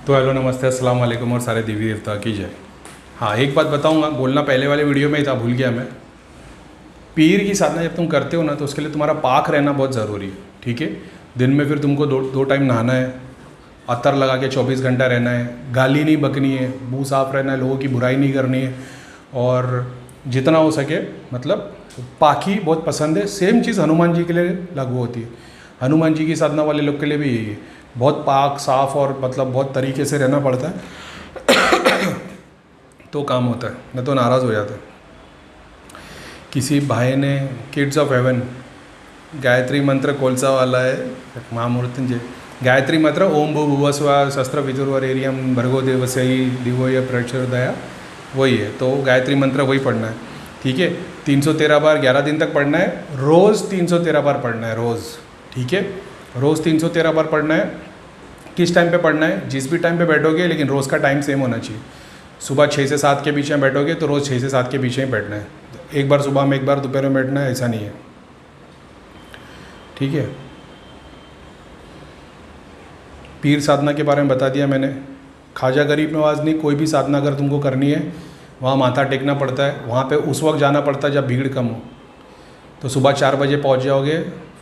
तो हेलो नमस्ते अस्सलाम वालेकुम और सारे देवी देवता की जय। हाँ, एक बात बताऊंगा, बोलना पहले वाले वीडियो में ही था, भूल गया मैं। पीर की साधना जब तुम करते हो ना, तो उसके लिए तुम्हारा पाक रहना बहुत ज़रूरी है। ठीक है, दिन में फिर तुमको दो टाइम नहाना है, अतर लगा के 24 घंटा रहना है, गाली नहीं बकनी है, मुँह साफ रहना है, लोगों की बुराई नहीं करनी है, और जितना हो सके मतलब पाकी बहुत पसंद है। सेम चीज़ हनुमान जी के लिए लागू होती है। हनुमान जी की साधना वाले लोग के लिए भी यही है, बहुत पाक साफ और मतलब बहुत तरीके से रहना पड़ता है तो काम होता है, नहीं तो नाराज़ हो जाता है। किसी भाई ने किड्स ऑफ हेवन गायत्री मंत्र कोलसा वाला है, महामूर्तिंजय गायत्री मंत्र ओम भू भुव स्व शस्त्र विदुर्वरेरियम भर्गो देवस्यै दिवो य प्रचोदया, वही है। तो गायत्री मंत्र वही पढ़ना है। ठीक है, 313 बार 11 दिन तक पढ़ना है, रोज़ 313 बार पढ़ना है रोज़। ठीक है, रोज़ 313 बार पढ़ना है। किस टाइम पे पढ़ना है? जिस भी टाइम पे बैठोगे, लेकिन रोज़ का टाइम सेम होना चाहिए। सुबह 6 से 7 के बीच में बैठोगे तो रोज़ 6 से 7 के बीच में बैठना है। एक बार सुबह में, एक बार दोपहर में बैठना है, ऐसा नहीं है। ठीक है, पीर साधना के बारे में बता दिया मैंने। ख्वाजा गरीब नवाज नहीं, कोई भी साधना अगर तुमको करनी है, वहाँ माथा टेकना पड़ता है। वहाँ पे उस वक्त जाना पड़ता है जब भीड़ कम हो। तो सुबह 4 बजे पहुँच जाओगे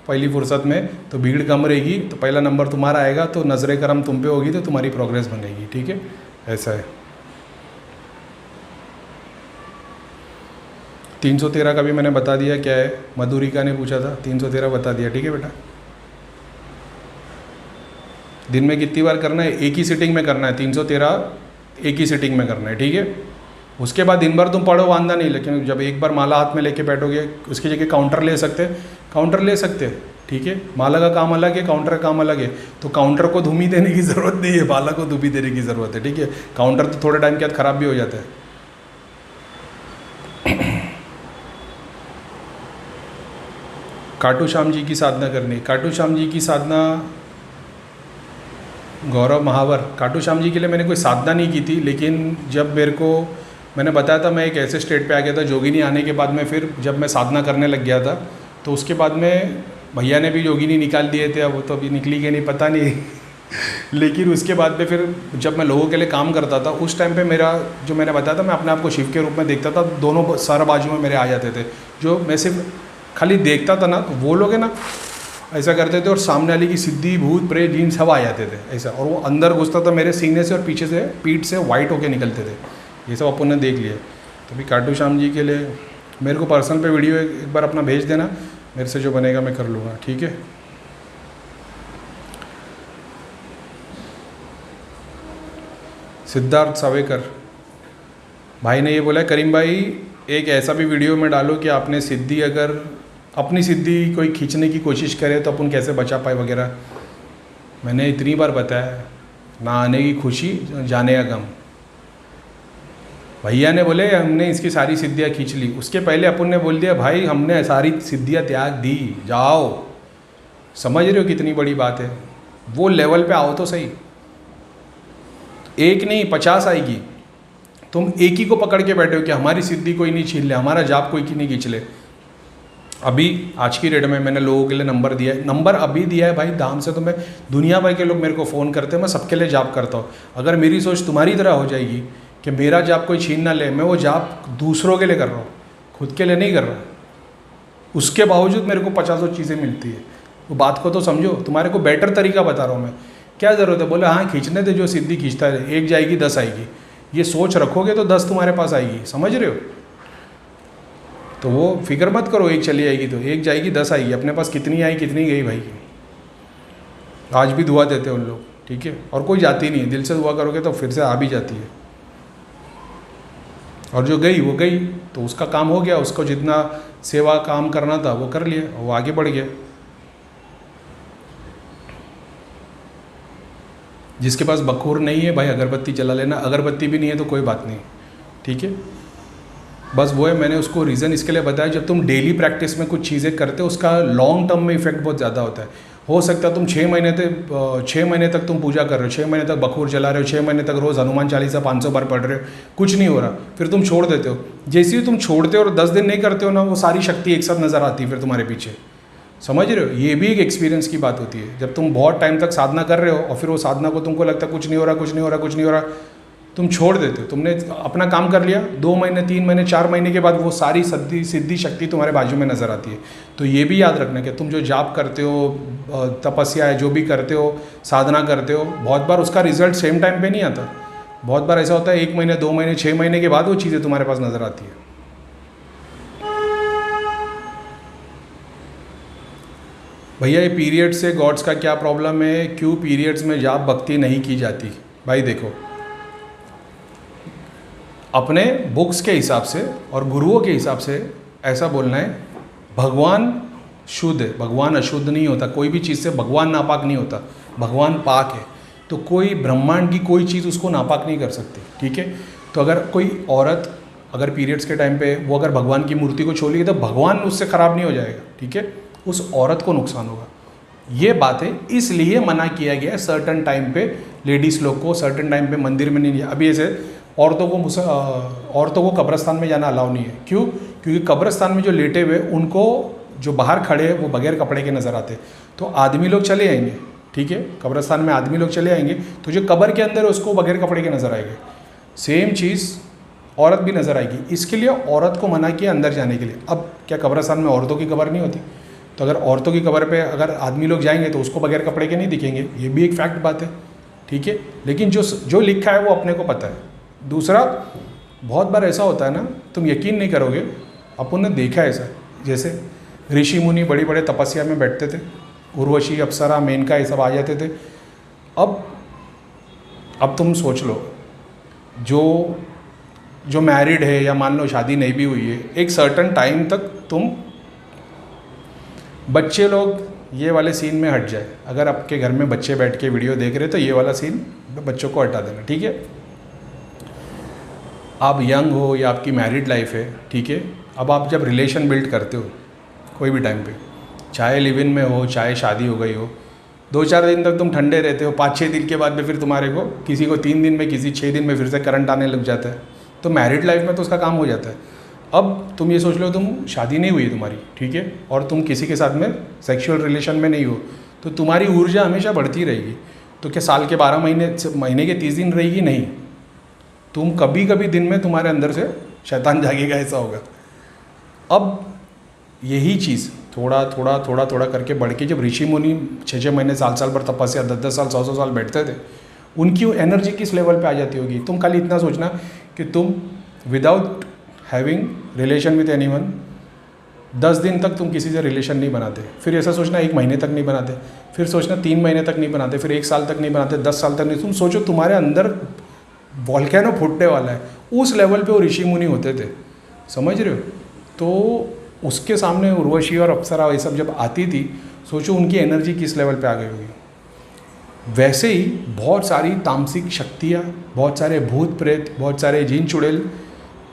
पहली फुर्सत में, तो भीड़ कम रहेगी, तो पहला नंबर तुम्हारा आएगा, तो नज़र करम तुम पे होगी, तो तुम्हारी प्रोग्रेस बनेगी। ठीक है, ऐसा है। 313 का भी मैंने बता दिया क्या है, मधुरिका ने पूछा था, 313 बता दिया। ठीक है बेटा, दिन में कितनी बार करना है? एक ही सिटिंग में करना है। 313 एक ही सिटिंग में करना है। ठीक है, उसके बाद दिन भर तुम पढ़ो, वांदा नहीं, लेकिन जब एक बार माला हाथ में लेके बैठोगे, उसकी जगह काउंटर ले सकते, काउंटर ले सकते। ठीक है, माला का काम अलग है, काउंटर का काम अलग है। तो काउंटर को धूमी देने की ज़रूरत नहीं है, माला को धूमी देने की ज़रूरत है। ठीक है, काउंटर तो थोड़े टाइम के बाद ख़राब भी हो जाता है। खाटू श्याम जी की साधना करनी। खाटू श्याम जी की साधना, गौरव महावर, खाटू श्याम जी के लिए मैंने कोई साधना नहीं की थी, लेकिन जब मेरे को मैंने बताया था, मैं एक ऐसे स्टेट पे आ गया था जोगिनी आने के बाद में, फिर जब मैं साधना करने लग गया था, तो उसके बाद में भैया ने भी जोगिनी निकाल दिए थे। अब वो तो अभी निकली कि नहीं पता नहीं लेकिन उसके बाद में फिर जब मैं लोगों के लिए काम करता था, उस टाइम पे मेरा जो मैंने बताया था, मैं अपने आप को शिव के रूप में देखता था। दोनों सर बाजू में मेरे आ जाते थे। जो मैं सिर्फ खाली देखता था ना, तो वो लोग है ना ऐसा करते थे, और सामने वाली की सिद्धि भूत प्रेत जीन सब आ जाते थे ऐसा, और वो अंदर घुसता था मेरे सीने से, और पीछे से पीठ से वाइट होके निकलते थे। ये सब अपन ने देख लिया। तो भी खाटू श्याम जी के लिए मेरे को पर्सनल पे वीडियो एक बार अपना भेज देना, मेरे से जो बनेगा मैं कर लूँगा। ठीक है, सिद्धार्थ सावेकर भाई ने ये बोला है, करीम भाई एक ऐसा भी वीडियो में डालो कि आपने सिद्धि, अगर अपनी सिद्धि कोई खींचने की कोशिश करे तो अपन कैसे बचा पाए वगैरह। मैंने इतनी बार बताया, ना आने की खुशी जाने का गम। भैया ने बोले हमने इसकी सारी सिद्धियाँ खींच ली, उसके पहले अपन ने बोल दिया भाई हमने सारी सिद्धियाँ त्याग दी, जाओ। समझ रहे हो कितनी बड़ी बात है? वो लेवल पे आओ तो सही। एक नहीं 50 आएगी। तुम एक ही को पकड़ के बैठे हो कि हमारी सिद्धि कोई नहीं छीन ले, हमारा जाप कोई नहीं खींच ले। अभी आज की डेट में मैंने लोगों के लिए नंबर दिया है, नंबर अभी दिया है भाई दाम से। तो मैं दुनिया भर के लोग मेरे को फ़ोन करते हैं, मैं सबके लिए जाप करता हूँ। अगर मेरी सोच तुम्हारी तरह हो जाएगी कि मेरा जाप कोई छीन ना ले, मैं वो जाप दूसरों के लिए कर रहा हूँ, खुद के लिए नहीं कर रहा, उसके बावजूद मेरे को 50 चीज़ें मिलती है। वो बात को तो समझो, तुम्हारे को बेटर तरीका बता रहा हूँ मैं। क्या ज़रूरत है? बोले हाँ खींचने दे, जो सिद्धि खींचता है, एक जाएगी 10 आएगी। ये सोच रखोगे तो 10 तुम्हारे पास आएगी। समझ रहे हो? तो वो फिक्र मत करो, एक चली आएगी तो, एक जाएगी 10 आएगी। अपने पास कितनी आई कितनी गई भाई, आज भी दुआ देते हैं उन लोग। ठीक है, और कोई जाती नहीं है, दिल से दुआ करोगे तो फिर से आ भी जाती है। और जो गई वो गई, तो उसका काम हो गया, उसको जितना सेवा काम करना था वो कर लिया, वो आगे बढ़ गया। जिसके पास बखूर नहीं है भाई, अगरबत्ती जला लेना। अगरबत्ती भी नहीं है तो कोई बात नहीं। ठीक है, बस वो है, मैंने उसको रीज़न इसके लिए बताया, जब तुम डेली प्रैक्टिस में कुछ चीज़ें करते हो, उसका लॉन्ग टर्म में इफेक्ट बहुत ज़्यादा होता है। हो सकता है तुम 6 महीने तक तुम पूजा कर रहे हो, 6 महीने तक बखूर चला रहे हो, 6 महीने तक रोज़ हनुमान चालीसा 500 बार पढ़ रहे हो, कुछ नहीं हो रहा, फिर तुम छोड़ देते हो। जैसे ही तुम छोड़ते हो और 10 दिन नहीं करते हो ना, वो सारी शक्ति एक साथ नज़र आती है फिर तुम्हारे पीछे। समझ रहे हो? ये भी एक एक्सपीरियंस की बात होती है। जब तुम बहुत टाइम तक साधना कर रहे हो और फिर वो साधना को तुमको लगता है कुछ नहीं हो रहा, कुछ नहीं हो रहा, कुछ नहीं हो रहा, तुम छोड़ देते हो। तुमने अपना काम कर लिया, 2 महीने, 3 महीने, 4 महीने के बाद वो सारी सिद्धि शक्ति तुम्हारे बाजू में नज़र आती है। तो ये भी याद रखना कि तुम जो जाप करते हो, तपस्या है, जो भी करते हो, साधना करते हो, बहुत बार उसका रिजल्ट सेम टाइम पे नहीं आता। बहुत बार ऐसा होता है 1 महीने, 2 महीने, 6 महीने के बाद वो चीज़ें तुम्हारे पास नज़र आती है। भैया ये पीरियड से गॉड्स का क्या प्रॉब्लम है, क्यों पीरियड्स में जाप भक्ति नहीं की जाती? भाई देखो, अपने बुक्स के हिसाब से और गुरुओं के हिसाब से ऐसा बोलना है, भगवान शुद्ध है, भगवान अशुद्ध नहीं होता। कोई भी चीज़ से भगवान नापाक नहीं होता, भगवान पाक है। तो कोई ब्रह्मांड की कोई चीज़ उसको नापाक नहीं कर सकती, ठीक है? तो अगर कोई औरत अगर पीरियड्स के टाइम पे वो अगर भगवान की मूर्ति को छू लेगी तो भगवान उससे ख़राब नहीं हो जाएगा, ठीक है? उस औरत को नुकसान होगा। ये बातें इसलिए मना किया गया है सर्टन टाइम पे लेडीज़ लोग को सर्टन टाइम पे मंदिर में नहीं। अभी ऐसे औरतों को कब्रस्तान में जाना अलाउ नहीं है। क्यों? क्योंकि कब्रस्तान में जो लेटे हुए उनको जो बाहर खड़े हैं वो बगैर कपड़े के नज़र आते। तो आदमी लोग चले आएंगे, ठीक है? कब्रस्तान में आदमी लोग चले आएंगे तो जो कब्र के अंदर है उसको बगैर कपड़े के नज़र आएंगे। सेम चीज़ औरत भी नज़र आएगी। इसके लिए औरत को मना किया अंदर जाने के लिए। अब क्या कब्रस्तान में औरतों की कब्र नहीं होती? तो अगर औरतों की कब्र पे अगर आदमी लोग जाएंगे तो उसको बगैर कपड़े के नहीं दिखेंगे। ये भी एक फैक्ट बात है, ठीक है? लेकिन जो लिखा है वो अपने को पता है। दूसरा, बहुत बार ऐसा होता है ना, तुम यकीन नहीं करोगे, अपन ने देखा है ऐसा। जैसे ऋषि मुनि बड़ी बड़े तपस्या में बैठते थे, उर्वशी, अप्सरा, मेनका, ये सब आ जाते थे। अब तुम सोच लो, जो मैरिड है या मान लो शादी नहीं भी हुई है, एक सर्टन टाइम तक तुम बच्चे लोग ये वाले सीन में हट जाए। अगर आपके घर में बच्चे बैठ के वीडियो देख रहे तो ये वाला सीन बच्चों को हटा देना, ठीक है? आप यंग हो या आपकी मैरिड लाइफ है, ठीक है? अब आप जब रिलेशन बिल्ड करते हो कोई भी टाइम पे, चाहे लिव इन में हो, चाहे शादी हो गई हो, 2-4 दिन तक तुम ठंडे रहते हो, 5-6 दिन के बाद में फिर तुम्हारे को किसी को 3 दिन में, किसी 6 दिन में फिर से करंट आने लग जाता है। तो मैरिड लाइफ में तो उसका काम हो जाता है। अब तुम ये सोच लो, तुम शादी नहीं हुई तुम्हारी, ठीक है? और तुम किसी के साथ में सेक्सुअल रिलेशन में नहीं हो, तो तुम्हारी ऊर्जा हमेशा बढ़ती रहेगी। तो क्या साल के 12 महीने के 30 दिन रहेगी? नहीं। तुम कभी कभी दिन में तुम्हारे अंदर से शैतान जागेगा, ऐसा होगा। अब यही चीज़ थोड़ा करके बढ़ के जब ऋषि मुनि 6-6 महीने, साल भर तपस्या, 10-10 साल, 100-100 साल बैठते थे, उनकी एनर्जी किस लेवल पे आ जाती होगी। तुम खाली इतना सोचना कि तुम without having relation with anyone 10 दिन तक तुम किसी से रिलेशन नहीं बनाते। फिर ऐसा सोचना 1 महीने तक नहीं बनाते, फिर सोचना 3 महीने तक नहीं बनाते, फिर 1 साल तक नहीं बनाते, 10 साल तक नहीं। तुम सोचो तुम्हारे अंदर वॉल्केनो फूटने वाला है। उस लेवल पे वो ऋषि मुनि होते थे, समझ रहे हो? तो उसके सामने उर्वशी और अप्सरा ये सब जब आती थी, सोचो उनकी एनर्जी किस लेवल पे आ गई होगी। वैसे ही बहुत सारी तामसिक शक्तियाँ, बहुत सारे भूत प्रेत, बहुत सारे जिन चुड़ैल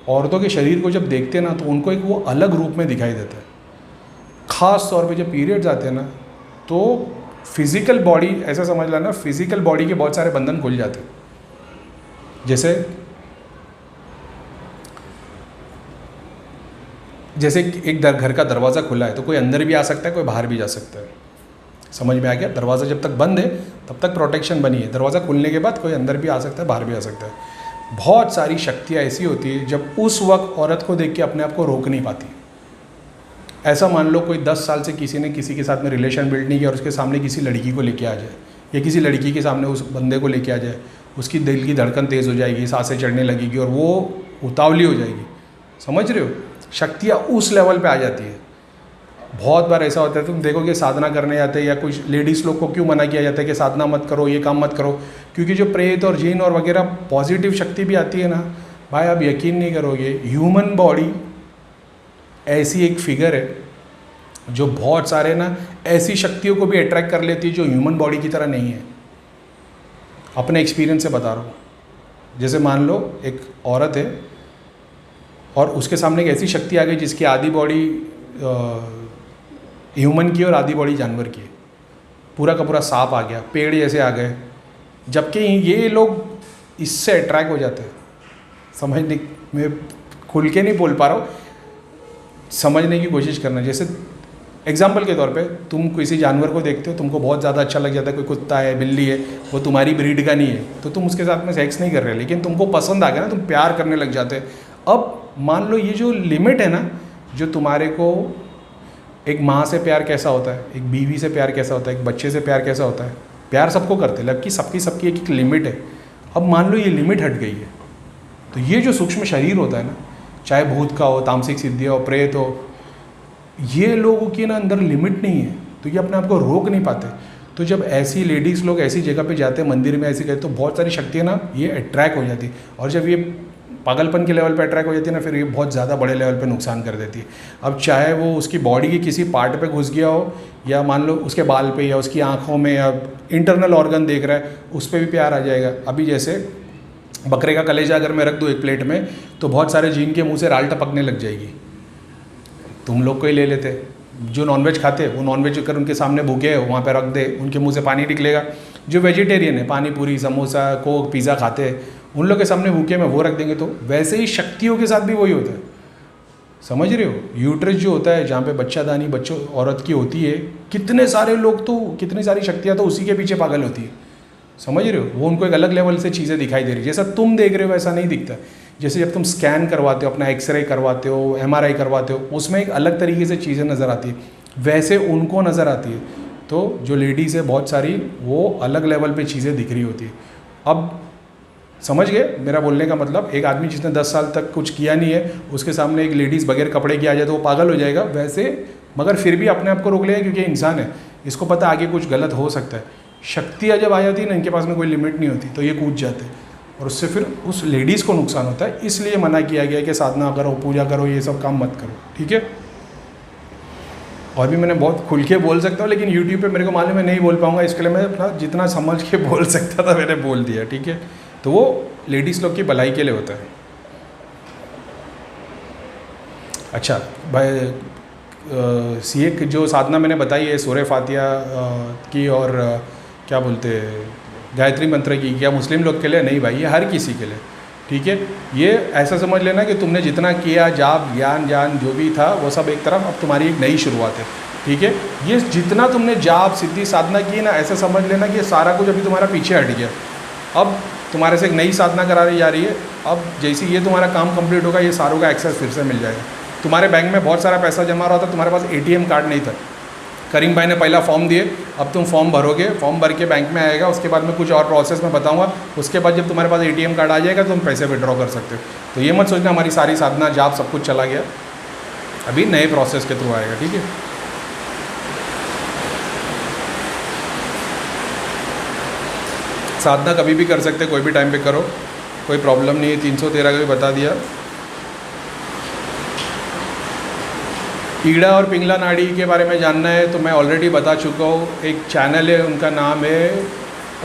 औरतों के शरीर को जब देखते हैं ना, तो उनको एक वो अलग रूप में दिखाई देता है। ख़ास तौर पे जब पीरियड्स आते हैं ना, तो फिज़िकल बॉडी, ऐसा समझ लेना, फिज़िकल बॉडी के बहुत सारे बंधन खुल जाते हैं। जैसे एक घर का दरवाज़ा खुला है तो कोई अंदर भी आ सकता है, कोई बाहर भी जा सकता है। समझ में आ गया? दरवाज़ा जब तक बंद है तब तक प्रोटेक्शन बनी है, दरवाज़ा खुलने के बाद कोई अंदर भी आ सकता है, बाहर भी आ सकता है। बहुत सारी शक्तियाँ ऐसी होती है जब उस वक्त औरत को देख के अपने आप को रोक नहीं पाती। ऐसा मान लो कोई 10 साल से किसी ने किसी के साथ में रिलेशन बिल्ड नहीं किया और उसके सामने किसी लड़की को लेके आ जाए, या किसी लड़की के सामने उस बंदे को लेके आ जाए, उसकी दिल की धड़कन तेज़ हो जाएगी, सांसें चढ़ने लगेगी और वो उतावली हो जाएगी। समझ रहे हो? शक्तियाँ उस लेवल पे आ जाती है। बहुत बार ऐसा होता है, तुम देखोगे साधना करने जाते हैं या कुछ लेडीज़ लोग को क्यों मना किया जाता है कि साधना मत करो, ये काम मत करो, क्योंकि जो प्रेत और जीन और वगैरह पॉजिटिव शक्ति भी आती है ना, भाई आप यकीन नहीं करोगे, ह्यूमन बॉडी ऐसी एक फिगर है जो बहुत सारे ना ऐसी शक्तियों को भी अट्रैक्ट कर लेती है जो ह्यूमन बॉडी की तरह नहीं है। अपने एक्सपीरियंस से बता रहा हूँ। जैसे मान लो एक औरत है और उसके सामने एक ऐसी शक्ति आ गई जिसकी आधी बॉडी ह्यूमन की और आधी बॉडी जानवर की है, पूरा का पूरा सांप आ गया, पेड़ जैसे आ गए, जबकि ये लोग इससे अट्रैक्ट हो जाते हैं। समझने मैं खुल के नहीं बोल पा रहा हूँ, समझने की कोशिश करना। जैसे एग्जाम्पल के तौर पे तुम किसी जानवर को देखते हो, तुमको बहुत ज़्यादा अच्छा लग जाता है, कोई कुत्ता है, बिल्ली है, वो तुम्हारी ब्रीड का नहीं है, तो तुम उसके साथ में सेक्स नहीं कर रहे, लेकिन तुमको पसंद आ गया ना, तुम प्यार करने लग जाते हैं। अब मान लो ये जो लिमिट है ना, जो तुम्हारे को एक माँ से प्यार कैसा होता है, एक बीवी से प्यार कैसा होता है, एक बच्चे से प्यार कैसा होता है, प्यार सबको करते हैं, जबकि सबकी एक लिमिट है। अब मान लो ये लिमिट हट गई है, तो ये जो सूक्ष्म शरीर होता है ना, चाहे भूत का हो, तामसिक सिद्धि हो, प्रेत हो, ये लोगों की ना अंदर लिमिट नहीं है, तो ये अपने आप को रोक नहीं पाते। तो जब ऐसी लेडीज़ लोग ऐसी जगह पे जाते हैं, मंदिर में ऐसी गए, तो बहुत सारी शक्तियाँ ना ये अट्रैक्ट हो जाती है, और जब ये पागलपन के लेवल पे अट्रैक्ट हो जाती है ना, फिर ये बहुत ज़्यादा बड़े लेवल पे नुकसान कर देती है। अब चाहे वो उसकी बॉडी के किसी पार्ट पे घुस गया हो, या मान लो उसके बाल पे, या उसकी आँखों में, या इंटरनल ऑर्गन देख रहा है, उस पर भी प्यार आ जाएगा। अभी जैसे बकरे का कलेजा अगर मैं रख दूँ एक प्लेट में, तो बहुत सारे जीन के मुँह से राल टपकने लग जाएगी। तुम लोग को ही ले लेते, जो नॉनवेज खाते वो नॉनवेज अगर उनके सामने भूखे है वहाँ पे रख दे, उनके मुंह से पानी निकलेगा। जो वेजिटेरियन है, पानी पूरी, समोसा, कोक, पिज़्ज़ा खाते हैं, उन लोग के सामने भूखे में वो रख देंगे। तो वैसे ही शक्तियों के साथ भी वही होता है, समझ रहे हो। यूट्रस जो होता है, जहाँ पे बच्चादानी बच्चों औरत की होती है, कितने सारे लोग तो, कितनी सारी शक्तियाँ तो उसी के पीछे पागल होती है, समझ रहे हो। वो उनको एक अलग लेवल से चीज़ें दिखाई दे रही है, जैसा तुम देख रहे हो वैसा नहीं दिखता। जैसे जब तुम स्कैन करवाते हो, अपना एक्सरे करवाते हो, MRI करवाते हो, उसमें एक अलग तरीके से चीज़ें नज़र आती है, वैसे उनको नज़र आती है। तो जो लेडीज़ है बहुत सारी, वो अलग लेवल पे चीज़ें दिख रही होती है। अब समझ गए मेरा बोलने का मतलब। एक आदमी जिसने 10 साल तक कुछ किया नहीं है, उसके सामने एक लेडीज़ बगैर कपड़े की आ जाए तो वो पागल हो जाएगा वैसे, मगर फिर भी अपने आप को रोक लेगा, क्योंकि इंसान है, इसको पता आगे कुछ गलत हो सकता है। शक्तियाँ जब आ जाती है ना, इनके पास में कोई लिमिट नहीं होती, तो ये कूद जाते हैं, और उससे फिर उस लेडीज़ को नुकसान होता है। इसलिए मना किया गया कि साधना करो, पूजा करो, ये सब काम मत करो, ठीक है। और भी मैंने बहुत खुल के बोल सकता हूँ, लेकिन यूट्यूब पे मेरे को मालूम है नहीं बोल पाऊँगा, इसके लिए मैं अपना जितना समझ के बोल सकता था मैंने बोल दिया, ठीक है। तो वो लेडीज़ लोग की भलाई के लिए होता है। अच्छा भाई, एक जो साधना मैंने बताई है सूरह फातिहा की, और क्या बोलते हैं, गायत्री मंत्र की, क्या मुस्लिम लोग के लिए? नहीं भाई, ये हर किसी के लिए, ठीक है। ये ऐसा समझ लेना कि तुमने जितना किया, जाप, ज्ञान जो भी था वो सब एक तरफ, अब तुम्हारी एक नई शुरुआत है, ठीक है। ये जितना तुमने जाप, सिद्धि, साधना की ना, ऐसा समझ लेना कि ये सारा कुछ अभी तुम्हारा पीछे हट गया। अब तुम्हारे से एक नई साधना करा रही जा रही है। अब जैसे ये तुम्हारा काम कंप्लीट होगा, ये सारों का एक्सेस फिर से मिल जाएगा। तुम्हारे बैंक में बहुत सारा पैसा जमा रहा था, तुम्हारे पास ATM कार्ड नहीं था, करीम भाई ने पहला फॉर्म दिए, अब तुम फॉर्म भरोगे, फॉर्म भर के बैंक में आएगा, उसके बाद में कुछ और प्रोसेस मैं बताऊंगा, उसके बाद जब तुम्हारे पास ATM कार्ड आ जाएगा तो तुम पैसे विड्रॉ कर सकते हो। तो ये मत सोचना हमारी सारी साधना, जाप सब कुछ चला गया, अभी नए प्रोसेस के थ्रू आएगा, ठीक है। साधना कभी भी कर सकते, कोई भी टाइम पे करो, कोई प्रॉब्लम नहीं है। 313 का भी बता दिया। कीड़ा और पिंगला नाड़ी के बारे में जानना है तो मैं ऑलरेडी बता चुका हूँ। एक चैनल है, उनका नाम है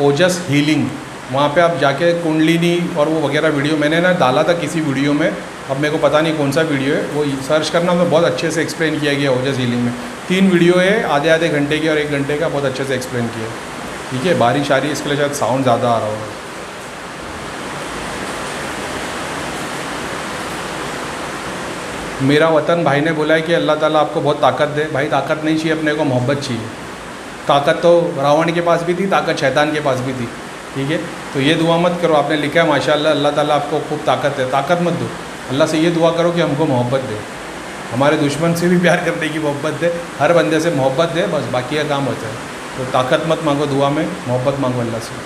ओजस हीलिंग, वहाँ पे आप जाके कुंडलिनी और वो वगैरह वीडियो मैंने ना डाला था किसी वीडियो में, अब मेरे को पता नहीं कौन सा वीडियो है, वो सर्च करना, तो बहुत अच्छे से एक्सप्लेन किया गया ओजस हीलिंग में। 3 वीडियो है, आधे घंटे की और 1 घंटे का, बहुत अच्छे से एक्सप्लेन किया, ठीक है। बारिश आ रही है, इसके लिए शायद साउंड ज़्यादा आ रहा होगा। मेरा वतन भाई ने बोला है कि अल्लाह ताला आपको बहुत ताकत दे। भाई ताकत नहीं चाहिए अपने को, मोहब्बत चाहिए। ताकत तो रावण के पास भी थी, ताकत शैतान के पास भी थी, ठीक है। तो ये दुआ मत करो, आपने लिखा है माशाल्लाह अल्लाह ताला आपको खूब ताकत है, ताकत मत दो। अल्लाह से ये दुआ करो कि हमको मोहब्बत दे, हमारे दुश्मन से भी प्यार करने की मोहब्बत दे, हर बंदे से मोहब्बत दे, बस बाकी का काम होता है। तो ताकत मत मांगो दुआ में, मोहब्बत मांगो अल्लाह से।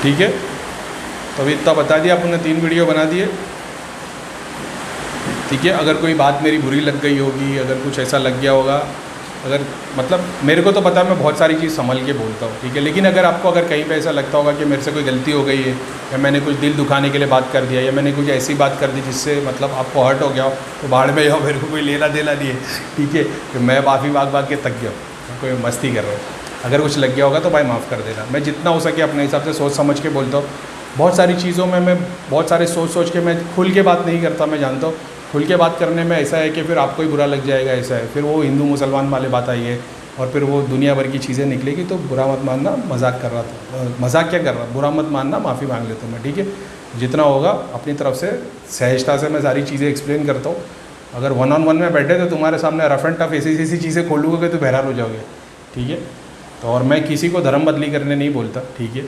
ठीक है, तो अभी इतना बता दिया, आपने 3 वीडियो बना दिए, ठीक है। अगर कोई बात मेरी बुरी लग गई होगी, अगर कुछ ऐसा लग गया होगा, अगर मतलब मेरे को तो पता है मैं बहुत सारी चीज़ संभल के बोलता हूँ, ठीक है। लेकिन अगर आपको अगर कहीं पे ऐसा लगता होगा कि मेरे से कोई गलती हो गई है, या मैंने कुछ दिल दुखाने के लिए बात कर दिया, या मैंने कुछ ऐसी बात कर दी जिससे मतलब आपको हर्ट हो गया हो, तो बाहर में जाओ, मेरे को कोई लेना देना नहीं है, ठीक है। तो मैं माफ़ी भाग के थक गया हूँ, कोई मस्ती कर रहा हूँ। अगर कुछ लग गया होगा तो भाई माफ़ कर देना। मैं जितना हो सके अपने हिसाब से सोच समझ के बोलता हूँ। बहुत सारी चीज़ों में मैं बहुत सारे सोच के मैं खुल के बात नहीं करता। मैं जानता हूँ खुल के बात करने में ऐसा है कि फिर आपको ही बुरा लग जाएगा, ऐसा है, फिर वो हिंदू मुसलमान वाले बात आई है, और फिर वो दुनिया भर की चीज़ें निकलेगी, तो बुरा मत मानना, मजाक कर रहा था, मजाक क्या कर रहा, बुरा मत मानना, माफ़ी मांग लेता हूँ मैं, ठीक है। जितना होगा अपनी तरफ से सहजता से मैं सारी चीज़ें एक्सप्लेन करता हूँ। अगर 1-on-1 में बैठे तो तुम्हारे सामने रफ एंड टफ ऐसी ऐसी चीज़ें खोलूँगे तो बहरान हो जाओगे, ठीक है। तो और मैं किसी को धर्म बदली करने नहीं बोलता, ठीक है।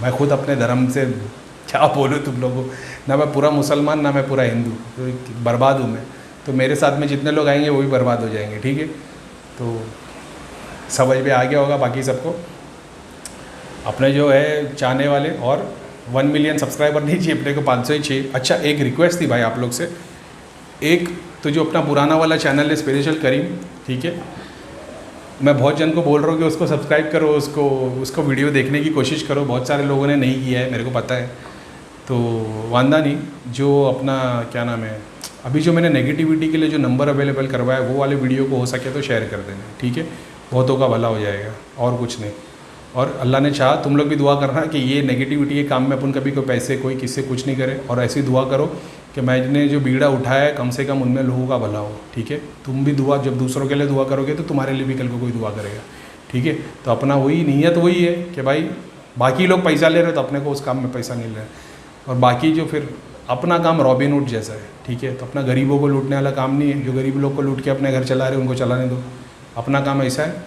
मैं खुद अपने धर्म से क्या बोलूँ तुम लोगों को, ना मैं पूरा मुसलमान ना मैं पूरा हिंदू, तो बर्बाद हूँ मैं। तो मेरे साथ में जितने लोग आएंगे वो भी बर्बाद हो जाएंगे, ठीक है। तो समझ में आ गया होगा बाकी सबको। अपने जो है चाहने वाले, और 1 मिलियन सब्सक्राइबर नहीं चाहिए अपने को, 500 ही चाहिए। अच्छा, एक रिक्वेस्ट थी भाई आप लोग से, एक तो जो अपना पुराना वाला चैनल है स्पिरिचुअल करीम, ठीक है, मैं बहुत जन को बोल रहा हूँ कि उसको सब्सक्राइब करो, उसको वीडियो देखने की कोशिश करो। बहुत सारे लोगों ने नहीं किया है, मेरे को पता है, तो वांदा नहीं। जो अपना क्या नाम है, अभी जो मैंने नेगेटिविटी के लिए जो नंबर अवेलेबल करवाया वो वाले वीडियो को हो सके तो शेयर कर देना, ठीक है। बहुतों का भला हो जाएगा, और कुछ नहीं। और अल्लाह ने चाहा तुम लोग भी दुआ करना कि ये नेगेटिविटी के काम में अपन कभी कोई पैसे कोई किससे कुछ नहीं करे, और ऐसी दुआ करो कि मैंने जो बीड़ा उठाया है कम से कम उनमें लोगों का भला हो, ठीक है। तुम भी दुआ, जब दूसरों के लिए दुआ करोगे तो तुम्हारे लिए भी कल को कोई दुआ करेगा, ठीक है। तो अपना वही नीयत वही है कि भाई बाकी लोग पैसा ले रहे तो अपने को उस काम में पैसा नहीं ले रहे, और बाकी जो फिर अपना काम रॉबिन हुड जैसा है, ठीक है। तो अपना गरीबों को लूटने वाला काम नहीं है, जो गरीब लोग को लूट के अपने घर चला रहे उनको चलाने दो। अपना काम ऐसा है,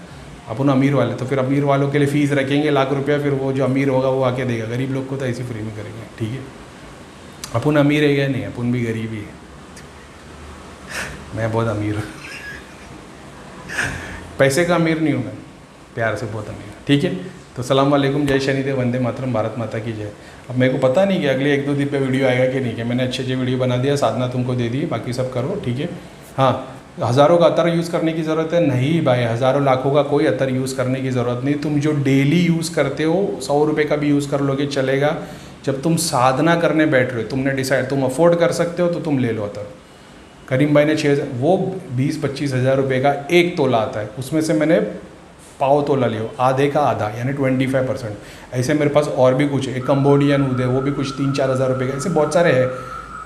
अपन अमीर वाले तो फिर अमीर वालों के लिए फ़ीस रखेंगे लाख रुपया, फिर वो जो अमीर होगा वो आके देगा, गरीब लोग को तो ऐसी फ्री में करेंगे, ठीक है। अपन अमीर है क्या? नहीं, अपन भी गरीब ही है। मैं बहुत अमीर हूँ, पैसे का अमीर नहीं हूँ मैं, प्यार से बहुत अमीर, ठीक है। तो सलाम वालेकुम, जय शनिदेव, वंदे मातरम, भारत माता की जय। अब मेरे को पता नहीं कि अगले 1-2 दिन पे वीडियो आएगा कि नहीं, कि मैंने अच्छे वीडियो बना दिया, साधना तुमको दे दी, बाकी सब करो, ठीक है। हाँ, हज़ारों का अतर यूज़ करने की ज़रूरत है? नहीं भाई, हज़ारों लाखों का कोई अतर यूज़ करने की ज़रूरत नहीं। तुम जो डेली यूज़ करते हो 100 रुपये का भी यूज़ कर लोगे चलेगा। जब तुम साधना करने बैठ रहे हो, तुमने डिसाइड, तुम अफोर्ड कर सकते हो तो तुम ले लो अतर। करीम भाई ने 6,000, वो 20-25 हज़ार रुपये का 1 तोला आता है, उसमें से मैंने पाव तोला लियो, आधे का आधा, यानी 25%। ऐसे मेरे पास और भी कुछ है, कंबोडियन ऊद है, वो भी कुछ 3-4 हज़ार रुपये का, ऐसे बहुत सारे हैं।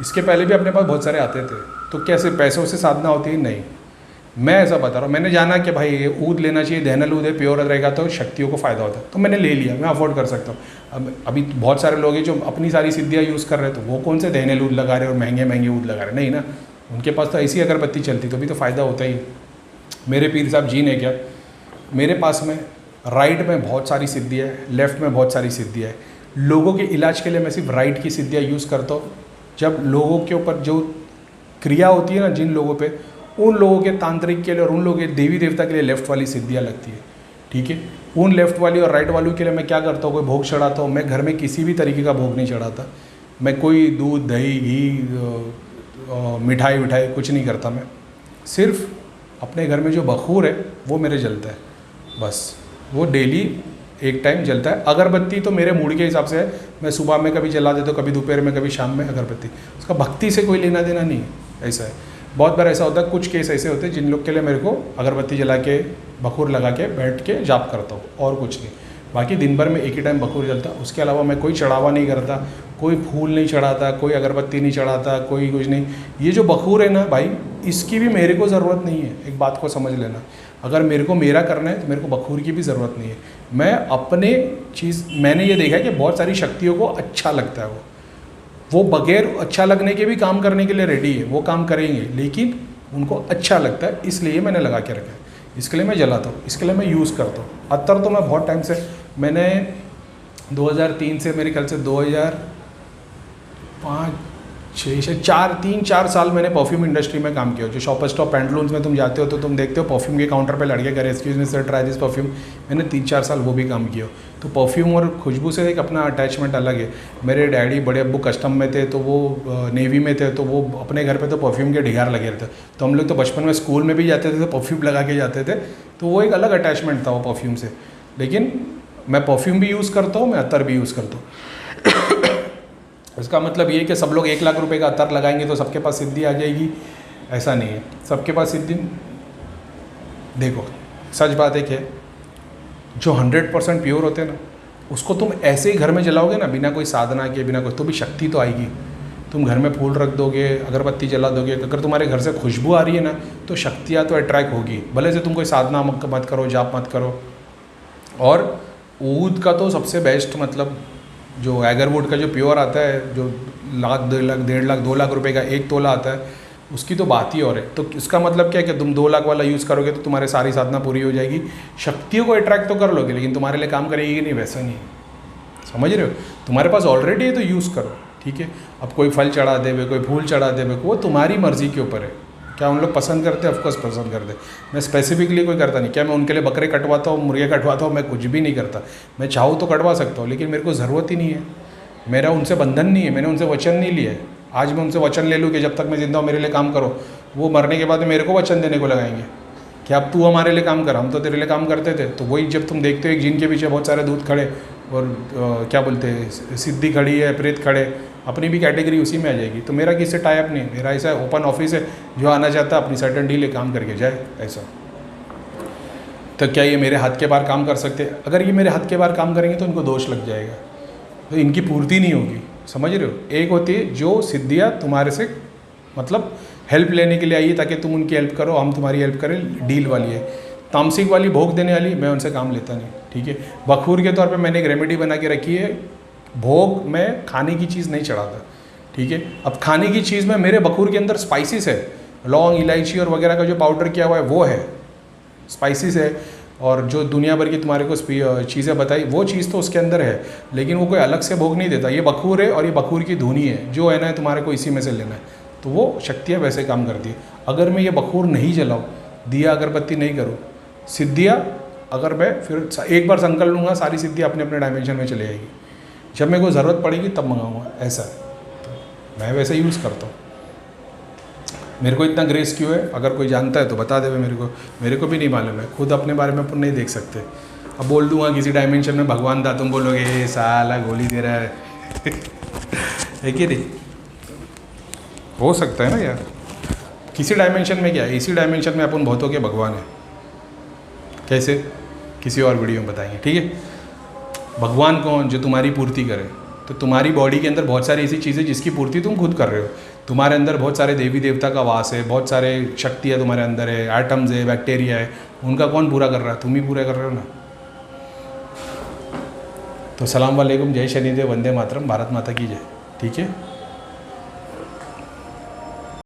इसके पहले भी अपने पास बहुत सारे आते थे। तो कैसे पैसों से साधना होती है? नहीं, मैं ऐसा बता रहा हूँ। मैंने जाना कि भाई ये ऊद लेना चाहिए, दहनल ऊद है, प्योर रहेगा तो शक्तियों को फ़ायदा होता है, तो मैंने ले लिया, मैं अफोर्ड कर सकता हूँ। अब अभी बहुत सारे लोग हैं जो अपनी सारी सिद्धियाँ यूज़ कर रहे हैं, तो वो कौन से दहनल ऊद लगा रहे हैं और महंगे महंगे ऊद लगा रहे हैं? नहीं ना, उनके पास तो ऐसी अगरबत्ती चलती तो भी तो फ़ायदा होता ही। मेरे पीर साहब जी ने क्या, मेरे पास में राइट में बहुत सारी सिद्धियाँ है, लेफ़्ट में बहुत सारी सिद्धियाँ है। लोगों के इलाज के लिए मैं सिर्फ राइट की सिद्धियाँ यूज़ करता हूँ। जब लोगों के ऊपर जो क्रिया होती है ना, जिन लोगों पे, उन लोगों के तांत्रिक के लिए और उन लोगों के देवी देवता के लिए लेफ़्ट वाली सिद्धियाँ लगती है, ठीक है। उन लेफ़्ट वाली और राइट वालों के लिए मैं क्या करता हूँ, कोई भोग चढ़ाता हूँ। मैं घर में किसी भी तरीके का भोग नहीं चढ़ाता। मैं कोई दूध दही घी मिठाई विठाई कुछ नहीं करता। मैं सिर्फ अपने घर में जो बखूर है वो मेरे जलता है, बस वो डेली एक टाइम जलता है। अगरबत्ती तो मेरे मूड के हिसाब से है, मैं सुबह में कभी जला देता हूँ, कभी दोपहर में, कभी शाम में अगरबत्ती। उसका भक्ति से कोई लेना देना नहीं है, ऐसा है। बहुत बार ऐसा होता है, कुछ केस ऐसे होते हैं जिन लोग के लिए मेरे को अगरबत्ती जला के बखूर लगा के बैठ के जाप करता हूँ, और कुछ नहीं। बाकी दिन भर में एक ही टाइम बखूर जलता, उसके अलावा मैं कोई चढ़ावा नहीं करता, कोई फूल नहीं चढ़ाता, कोई अगरबत्ती नहीं चढ़ाता, कोई कुछ नहीं। ये जो बखूर है ना भाई, इसकी भी मेरे को ज़रूरत नहीं है, एक बात को समझ लेना। अगर मेरे को मेरा करना है तो मेरे को बखूर की भी ज़रूरत नहीं है। मैं अपने चीज़, मैंने ये देखा है कि बहुत सारी शक्तियों को अच्छा लगता है, वो बगैर अच्छा लगने के भी काम करने के लिए रेडी है, वो काम करेंगे, लेकिन उनको अच्छा लगता है, इसलिए मैंने लगा के रखा है, इसके लिए मैं जलाता हूँ, इसके लिए मैं यूज़ करता हूँ। अत्तर तो मैं बहुत टाइम से, मैंने 2003 से मेरे ख्याल से 3-4 साल मैंने परफ्यूम इंडस्ट्री में काम किया। जो शॉपर स्टॉप पैंटलून्स में तुम जाते हो तो तुम देखते हो परफ्यूम के काउंटर पे लड़के करे, excuse me sir try this perfume. मैंने 3-4 साल वो भी काम किया। तो परफ्यूम और खुशबू से एक अपना अटैचमेंट अलग है। मेरे डैडी बड़े अब्बू कस्टम में थे, तो वो नेवी में थे, तो वो अपने घर पे तो परफ्यूम के ढिगार लगे रहते। तो हम लोग तो बचपन में स्कूल में भी जाते थे तो परफ्यूम लगा के जाते थे, तो वो एक अलग अटैचमेंट था वो परफ्यूम से। लेकिन मैं परफ्यूम भी यूज़ करता हूँ, मैं अत्तर भी यूज़ करता हूँ। इसका मतलब ये कि सब लोग 1 लाख रुपए का अत्तर लगाएंगे तो सबके पास सिद्धि आ जाएगी, ऐसा नहीं है। सबके पास सिद्धि, देखो सच बात है कि जो 100% प्योर होते हैं ना, उसको तुम ऐसे ही घर में जलाओगे ना, बिना कोई साधना के, बिना कोई, तो भी शक्ति तो आएगी। तुम घर में फूल रख दोगे, अगरबत्ती जला दोगे, अगर तुम्हारे घर से खुशबू आ रही है ना तो शक्तियाँ तो अट्रैक्ट होगी, भले से तुम कोई साधना मत करो, जाप मत करो। और ऊद का तो सबसे बेस्ट, मतलब जो एगरवुड का जो प्योर आता है, जो लाख 1.5 लाख रुपए का 1 तोला आता है, उसकी तो बात ही और है। तो इसका मतलब क्या है कि तुम 2 लाख वाला यूज़ करोगे तो तुम्हारी सारी साधना पूरी हो जाएगी, शक्तियों को अट्रैक्ट तो कर लोगे, लेकिन तुम्हारे लिए काम करेगी कि नहीं, वैसा नहीं है। समझ रहे हो? तुम्हारे पास ऑलरेडी है तो यूज़ करो, ठीक है। अब कोई फल चढ़ा देवे, कोई फूल चढ़ा देवे, वो तुम्हारी मर्ज़ी के ऊपर है। क्या उन लोग पसंद करते हैं? ऑफकोर्स पसंद करते। मैं स्पेसिफिकली कोई करता नहीं। क्या मैं उनके लिए बकरे कटवाता हूँ, मुर्गे कटवाता हूँ? मैं कुछ भी नहीं करता। मैं चाहूँ तो कटवा सकता हूँ, लेकिन मेरे को ज़रूरत ही नहीं है। मेरा उनसे बंधन नहीं है, मैंने उनसे वचन नहीं लिया है। आज मैं उनसे वचन ले लूँ कि जब तक मैं जिंदा हूँ मेरे लिए काम करो, वो मरने के बाद मेरे को वचन देने को लगाएंगे कि अब तू हमारे लिए काम कर, हम तो तेरे लिए काम करते थे। तो वही जब तुम देखते हो एक जिन के पीछे बहुत सारे दूत खड़े और क्या बोलते हैं, सिद्धि खड़ी है, प्रेत खड़े, अपनी भी कैटेगरी उसी में आ जाएगी। तो मेरा किससे टाई अप नहीं, मेरा ऐसा ओपन ऑफिस है, जो आना चाहता है अपनी सर्टन डील काम करके जाए, ऐसा। तो क्या ये मेरे हाथ के बाहर काम कर सकते हैं? अगर ये मेरे हाथ के बाहर काम करेंगे तो इनको दोष लग जाएगा, तो इनकी पूर्ति नहीं होगी। समझ रहे हो? एक होती है जो सिद्धियाँ तुम्हारे से मतलब हेल्प लेने के लिए आई है ताकि तुम उनकी हेल्प करो, हम तुम्हारी हेल्प करें, डील वाली है। तामसिक वाली भोग देने वाली, मैं उनसे काम लेता नहीं, ठीक है। बखूर के तौर पे मैंने एक रेमेडी बना के रखी है, भोग में खाने की चीज़ नहीं चढ़ाता, ठीक है। अब खाने की चीज़ में मेरे बखूर के अंदर स्पाइसेस है, लौंग, इलायची और वगैरह का जो पाउडर किया हुआ है वो है, स्पाइसेस है। और जो दुनिया भर की तुम्हारे को चीज़ें बताई वो चीज़ तो उसके अंदर है, लेकिन वो कोई अलग से भोग नहीं देता। ये बखूर है और ये बखूर की धुनी है, जो है ना तुम्हारे को इसी में से लेना है। तो वो शक्तियाँ वैसे काम करती है। अगर मैं ये बखूर नहीं जलाऊँ, दिया अगरबत्ती नहीं करूँ, सिद्धियाँ अगर मैं फिर एक बार संकल्प लूँगा, सारी सिद्धियाँ अपने अपने डायमेंशन में चली जाएगी। जब मेरे को ज़रूरत पड़ेगी तब मंगाऊँगा, ऐसा है। तो मैं वैसे यूज़ करता हूँ। मेरे को इतना ग्रेस क्यों है? अगर कोई जानता है तो बता दे, मेरे को भी नहीं मालूम है। खुद अपने बारे में अपन नहीं देख सकते। अब बोल दूंगा किसी डायमेंशन में भगवान था, तुम बोलोगे ये साला गोली दे रहा है है कि नहीं? हो सकता है ना यार। किसी डायमेंशन में क्या है, इसी डायमेंशन में अपन बहुतों के भगवान है। कैसे? किसी और वीडियो में बताएंगे, ठीक है। भगवान कौन? जो तुम्हारी पूर्ति करे। तो तुम्हारी बॉडी के अंदर बहुत सारी ऐसी चीज़ें जिसकी पूर्ति तुम खुद कर रहे हो। तुम्हारे अंदर बहुत सारे देवी देवता का वास है, बहुत सारे शक्तियाँ तुम्हारे अंदर है, एटम्स है, बैक्टीरिया है, उनका कौन पूरा कर रहा है? तुम ही पूरा कर रहे हो ना। तो सलाम वालेकुम, जय शनिदेव, वंदे मातरम, भारत माता की जय, ठीक है।